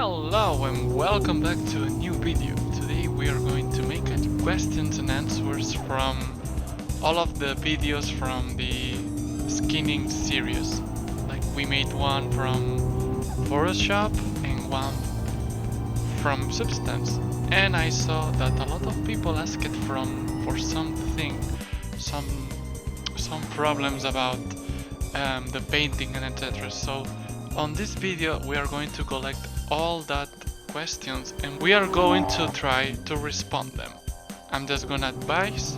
Hello and welcome back to a new video. Today we are going to make questions and answers from all of the videos from the skinning series. Like we made one from Photoshop and one from Substance. And I saw that a lot of people asked it for something, some problems about the painting and etc. So on this video we are going to collect all that questions and we are going to try to respond them. I'm just gonna advise,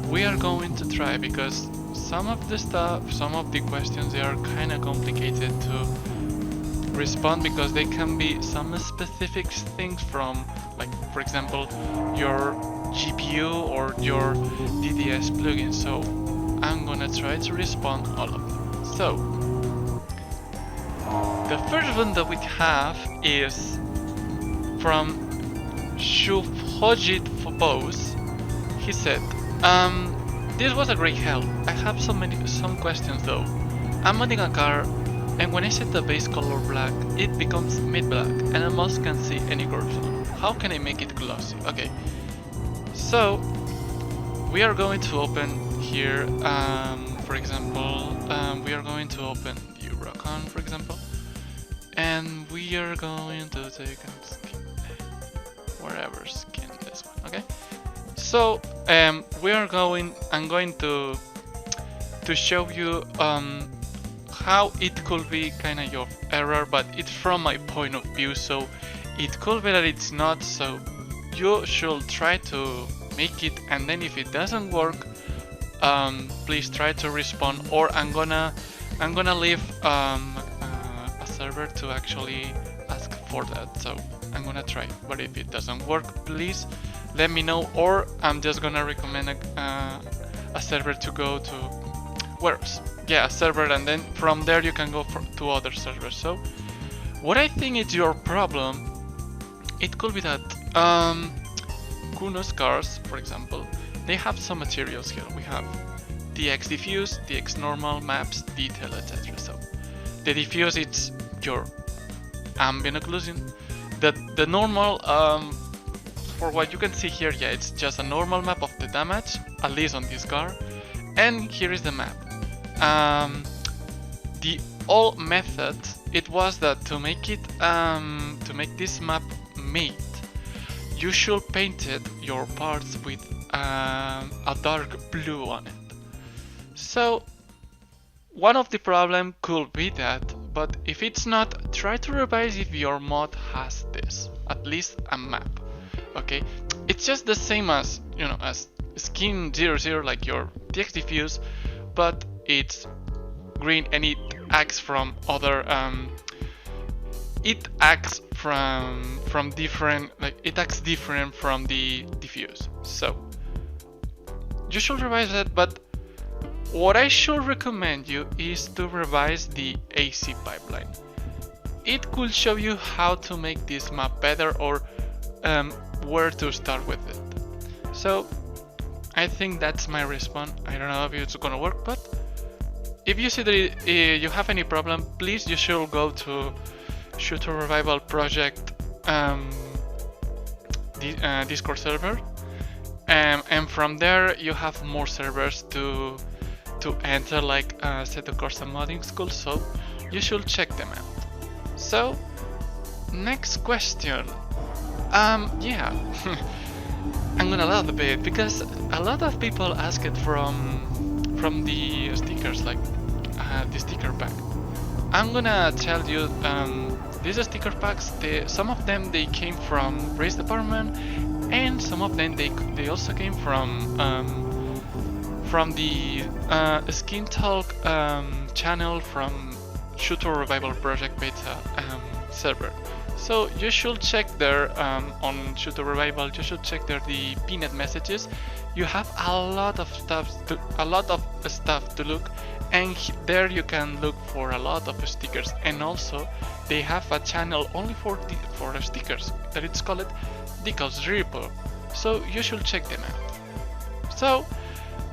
we are going to try because some of the questions, they are kind of complicated to respond because they can be some specific things from, like for example, your GPU or your DDS plugin. So I'm gonna try to respond all of them. So the first one that we have is from Shufhojit Phobos. He said, this was a great help. I have some questions though. I'm modding a car and when I set the base color black, it becomes mid black and I almost can't see any curves on it. How can I make it glossy? Okay, so we are going to open here, for example, we are going to open the Eurocon, for example. And we are going to take a skin, wherever skin this one, okay? So I'm going to show you how it could be kind of your error, but it's from my point of view, so it could be that it's not. So you should try to make it, and then if it doesn't work, please try to respond, or I'm gonna leave server to actually ask for that. So I'm gonna try, but if it doesn't work, please let me know, or I'm just gonna recommend a server to go to a server, and then from there you can go to other servers. So what I think is your problem, it could be that Kuno's cars, for example, they have some materials here. We have DX diffuse, DX normal, maps, detail, etc. So the diffuse, it's your ambient occlusion. The normal, for what you can see here, yeah, it's just a normal map of the damage, at least on this car. And here is the map. The old method, it was that to make this map mate, you should paint your parts with a dark blue on it. So one of the problem could be that, but if it's not, try to revise if your mod has this, at least a map. Okay, it's just the same as, you know, as skin 00, like your DX diffuse, but it's green and it acts from other it acts from different, like it acts different from the diffuse. So you should revise that, but what I should recommend you is to revise the AC pipeline. It could show you how to make this map better, or where to start with it. So I think that's my response. I don't know if it's gonna work, but if you see that you have any problem, please you should go to Shooter Revival Project Discord server, and from there you have more servers to enter, like Assetto Corsa modding school, so you should check them out. So next question, yeah. I'm gonna laugh a bit because a lot of people ask it from the stickers, like the sticker pack. I'm gonna tell you, these sticker packs, some of them they came from race department, and some of them they also came from the Skin Talk channel from Shooter Revival Project Beta server. So you should check there on Shooter Revival. You should check there the pinned messages. You have a lot of stuff to look, and there you can look for a lot of stickers. And also they have a channel only for stickers that it's called Decals Repo. So you should check them out. So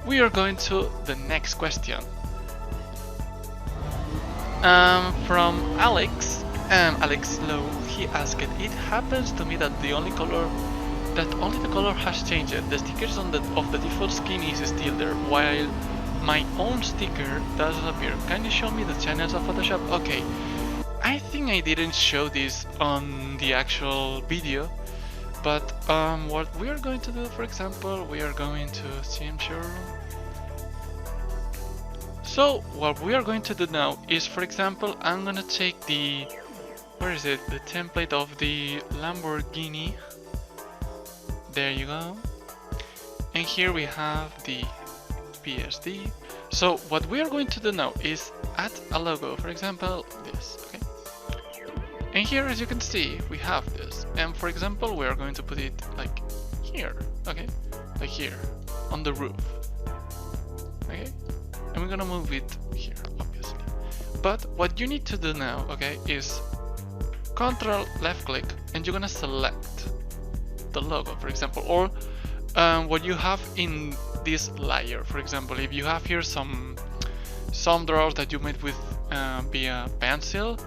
we are going to the next question. From Alex. Alex Lowe, he asked, it happens to me that only the color has changed. The stickers of the default skin is still there, while my own sticker doesn't appear. Can you show me the channels of Photoshop? Okay, I think I didn't show this on the actual video, but what we are going to do, for example, we are going to see, I'm sure. So what we are going to do now is, for example, I'm gonna take the, where is it, the template of the Lamborghini. There you go. And here we have the PSD. So what we are going to do now is add a logo, for example, this, okay? And here, as you can see, we have this. And for example, we are going to put it like here, okay? Like here, on the roof, okay? And we're gonna move it here, obviously. But what you need to do now, okay, is Control left click, and you're gonna select the logo, for example, or what you have in this layer. For example, if you have here some drawers that you made with via pencil,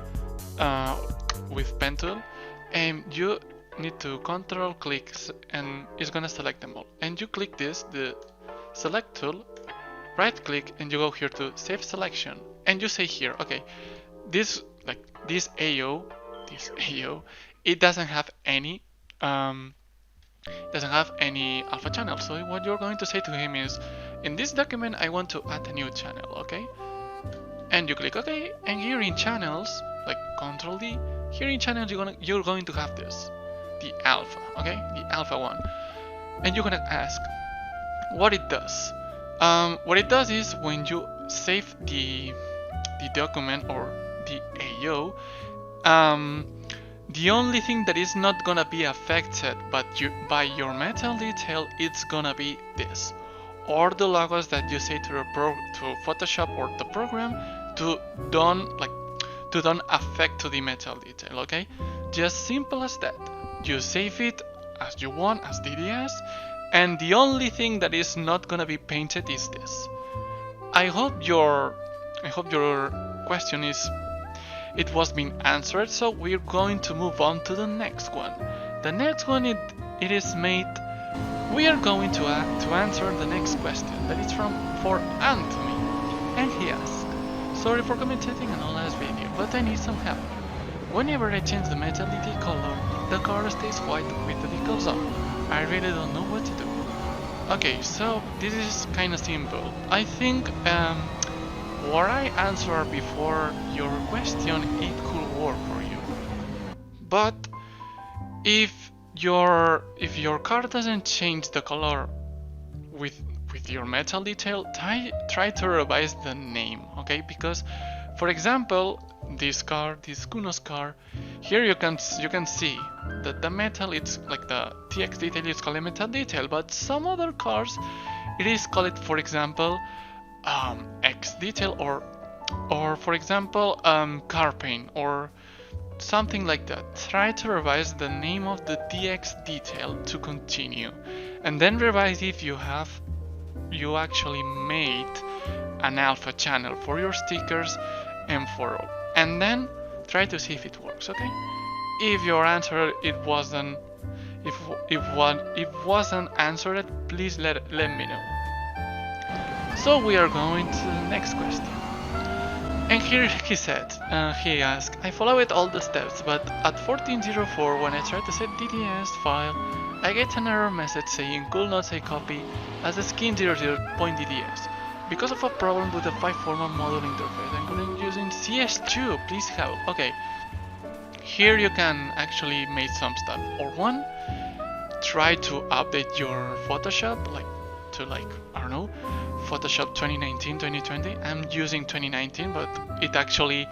with pen tool, and you need to control click, and it's gonna select them all. And you click this, the select tool, right click, and you go here to save selection, and you say here, okay, this AO, it doesn't have any alpha channel. So what you're going to say to him is, in this document I want to add a new channel, okay? And you click OK, and here in channels, like Control D, here in channels you're going to have this, the alpha, okay? The alpha one. And you're gonna ask what it does. What it does is, when you save the document or the AO, the only thing that is not gonna be affected by your metal detail, it's gonna be this, or the logos that you say to Photoshop or the program to don't affect to the metal detail, okay? Just simple as that. You save it as you want, as DDS, and the only thing that is not gonna be painted is this. I hope your question was being answered, so we're going to move on to the next one. The next one, it is made. We are going to answer the next question that is for Anthony, and he asked, sorry for commentating on the last video, but I need some help. Whenever I change the metal detail color, the car stays white with the decals on. I really don't know what to do. Okay, so this is kind of simple. I think what I answered before your question, it could work for you. But if your car doesn't change the color with your metal detail, try to revise the name, okay? Because, for example, this Kunos car, here you can see that the metal, it's like the TX detail is called metal detail, but some other cars it is called, for example, X detail, or for example car paint or something like that. Try to revise the name of the DX detail to continue, and then revise if you actually made an alpha channel for your stickers and for all, and then try to see if it works, okay? If your answer wasn't answered, please let me know. So we are going to the next question. And here he said, he asked, I followed all the steps, but at 1404 when I tried to save DDS file, I get an error message saying could not say copy as the skin00.dds because of a problem with the 5-format model interface. I'm going to using CS2, please help. Okay, here you can actually make some stuff. Or one, try to update your Photoshop, I don't know, Photoshop 2019, 2020. I'm using 2019, but it actually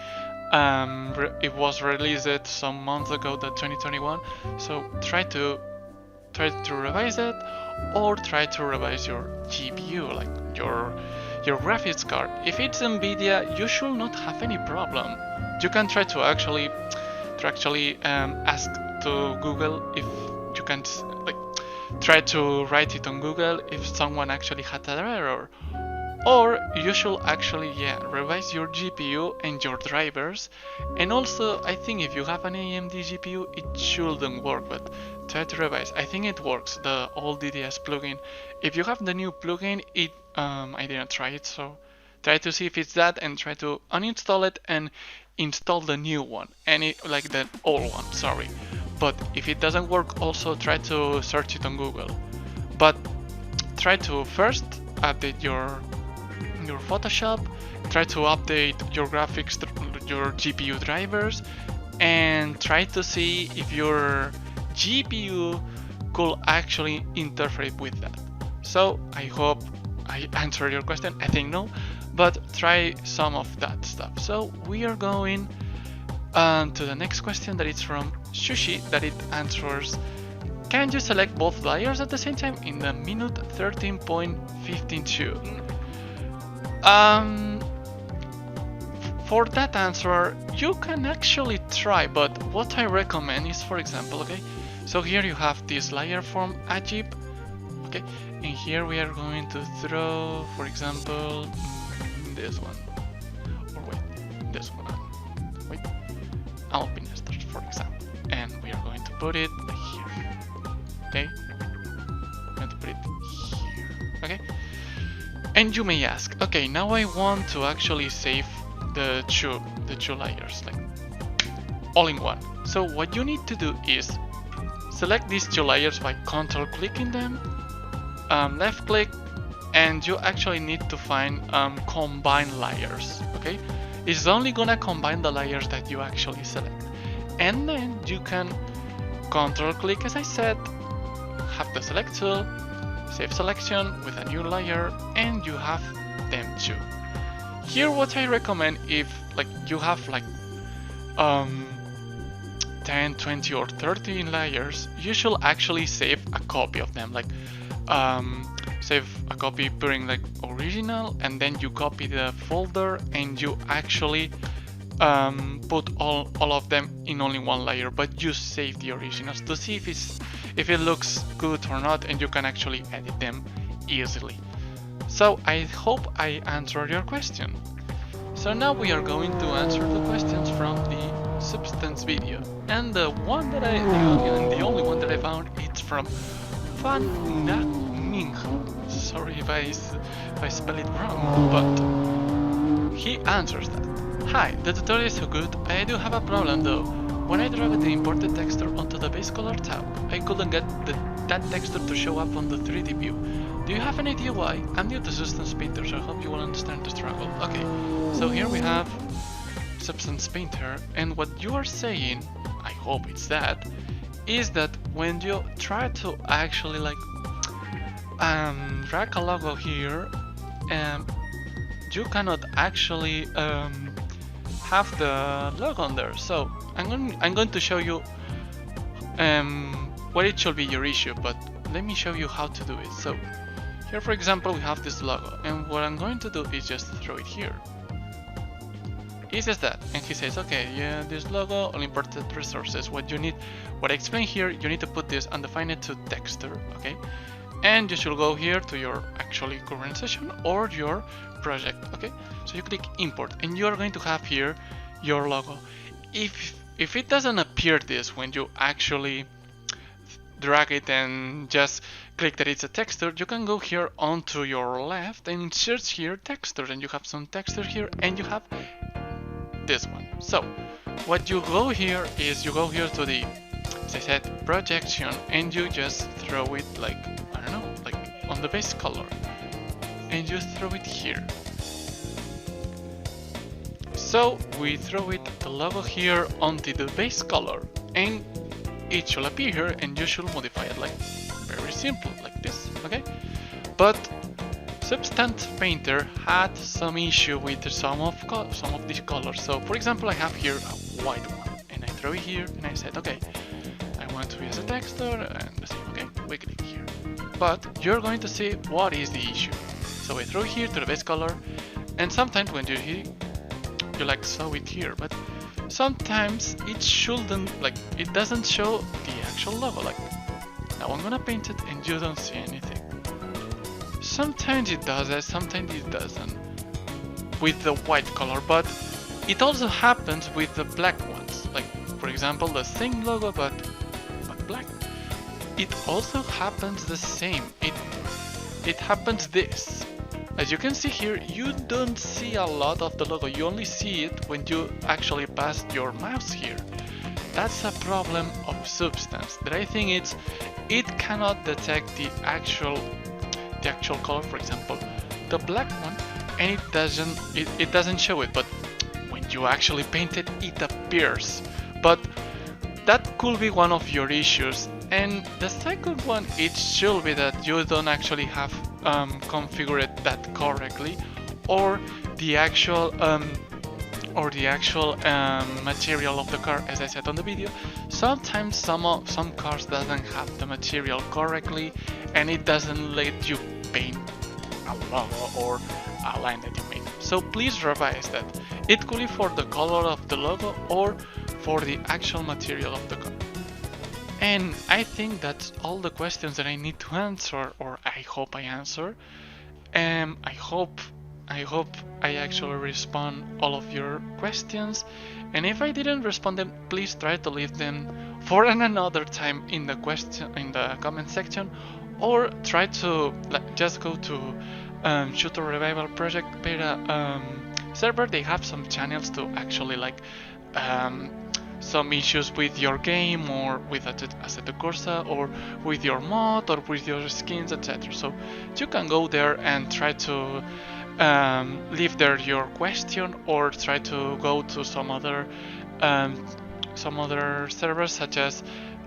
it was released some months ago, that 2021. So try to revise it, or try to revise your GPU, like your graphics card. If it's NVIDIA, you should not have any problem. You can try to actually ask to Google if you can try to write it on Google if someone actually had that error, Or you should actually, revise your GPU and your drivers. And also, I think if you have an AMD GPU, it shouldn't work, but try to revise. I think it works, the old DDS plugin. If you have the new plugin, I didn't try it, so try to see if it's that and try to uninstall it and install the new one, like the old one, sorry. But if it doesn't work, also try to search it on Google. But try to first update your Photoshop, try to update your graphics, your GPU drivers, and try to see if your GPU could actually interfere with that. So I hope I answered your question. I think no, but try some of that stuff. So we are going to the next question, that is from Sushi, that it answers: can you select both layers at the same time in the minute 13.52? For that answer, you can actually try, but what I recommend is, for example, okay, so here you have this layer from Ajib, okay, and here we are going to throw, for example, this one, or wait, this one, wait, Alpinesters, for example, and we are going to put it here, okay, I'm going to put it here, okay. And you may ask, okay, now I want to actually save the two layers, like all in one. So what you need to do is select these two layers by control clicking them, left click, and you actually need to find combine layers, okay? It's only gonna combine the layers that you actually select. And then you can control click, as I said, have the select tool, save selection with a new layer, and you have them too. Here what I recommend, if like you have like 10, 20 or 30 layers, you should actually save a copy of them, like save a copy putting like original, and then you copy the folder and you actually put all of them in only one layer, but you save the originals to see if it looks good or not, and you can actually edit them easily. So I hope I answered your question. So now we are going to answer the questions from the Substance video, and the only one that I found, it's from Fan Ming. Sorry if I spell it wrong, but he answers that. Hi, the tutorial is so good. I do have a problem though. When I dragged the imported texture onto the base color tab, I couldn't get that texture to show up on the 3D view. Do you have an idea why? I'm new to Substance Painter, so I hope you will understand the struggle. Okay, so here we have Substance Painter, and what you are saying, I hope it's that, is that when you try to actually like drag a logo here, you cannot actually have the logo on there. So I'm going to show you what it should be your issue, but let me show you how to do it. So here, for example, we have this logo, and what I'm going to do is just throw it here. He says that, and he says, okay, yeah, this logo, all imported resources. What I explained here, you need to put this and define it to texture, okay? And you should go here to your actually current session or your project, okay? So you click import, and you are going to have here your logo. If it doesn't appear this when you actually drag it and just click that it's a texture, you can go here onto your left and search here textures, and you have some texture here, and you have this one. So what you go here is you go here to the, as I said, projection, and you just throw it like, I don't know, like on the base color, and you throw it here. So we throw it, the logo here, onto the base color, and it should appear here, and you should modify it like very simple, like this, okay? But Substance Painter had some issue with some of these colors. So for example, I have here a white one, and I throw it here, and I said, okay, I want to use a texture, and the same, okay, we click here. But you're going to see what is the issue. So I throw it here to the base color, and sometimes when you like saw it here, but sometimes it shouldn't, like it doesn't show the actual logo. Like now I'm gonna paint it and you don't see anything. So sometimes it does it, sometimes it doesn't with the white color, but it also happens with the black ones. Like for example, the same logo but black. It also happens the same. It happens this. As you can see here, you don't see a lot of the logo. You only see it when you actually pass your mouse here. That's a problem of Substance. That I think it cannot detect the actual color. For example, the black one, and it doesn't show it. But when you actually paint it, it appears. But that could be one of your issues. And the second one, it should be that you don't actually have configured that correctly, or the actual material of the car. As I said on the video, sometimes some cars doesn't have the material correctly, and it doesn't let you paint a logo or a line that you made. So please revise that. It could be for the color of the logo or for the actual material of the car. And I think that's all the questions that I need to answer, or I hope I answer. I hope I actually respond all of your questions. And if I didn't respond them, please try to leave them for another time in the comment section, or try to just go to Shooter Revival Project Beta server. They have some channels to actually some issues with your game, or with Assetto Corsa, or with your mod, or with your skins, etc. So you can go there and try to leave there your question, or try to go to some other servers, such as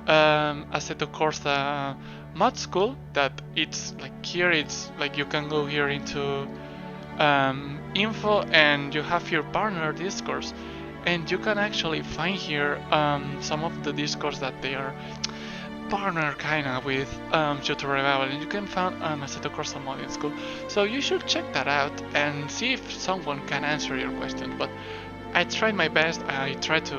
Assetto Corsa Mod School. That it's like here, it's like you can go here into info, and you have your partner discourse. And you can actually find here some of the discords that they are partner kinda with Shooter Revival, and you can find Assetto Corsa Modding School. So you should check that out and see if someone can answer your question. But I tried my best. I tried to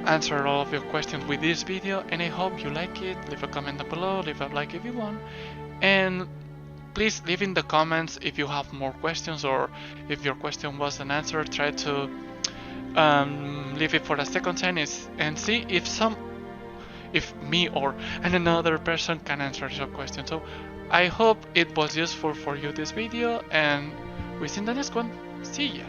answer all of your questions with this video, and I hope you like it. Leave a comment down below, leave a like if you want, and please leave in the comments if you have more questions, or if your question wasn't answered. Try to leave it for a second time and see if me or another person can answer your question. So I hope it was useful for you, this video, and we see in the next one. See ya.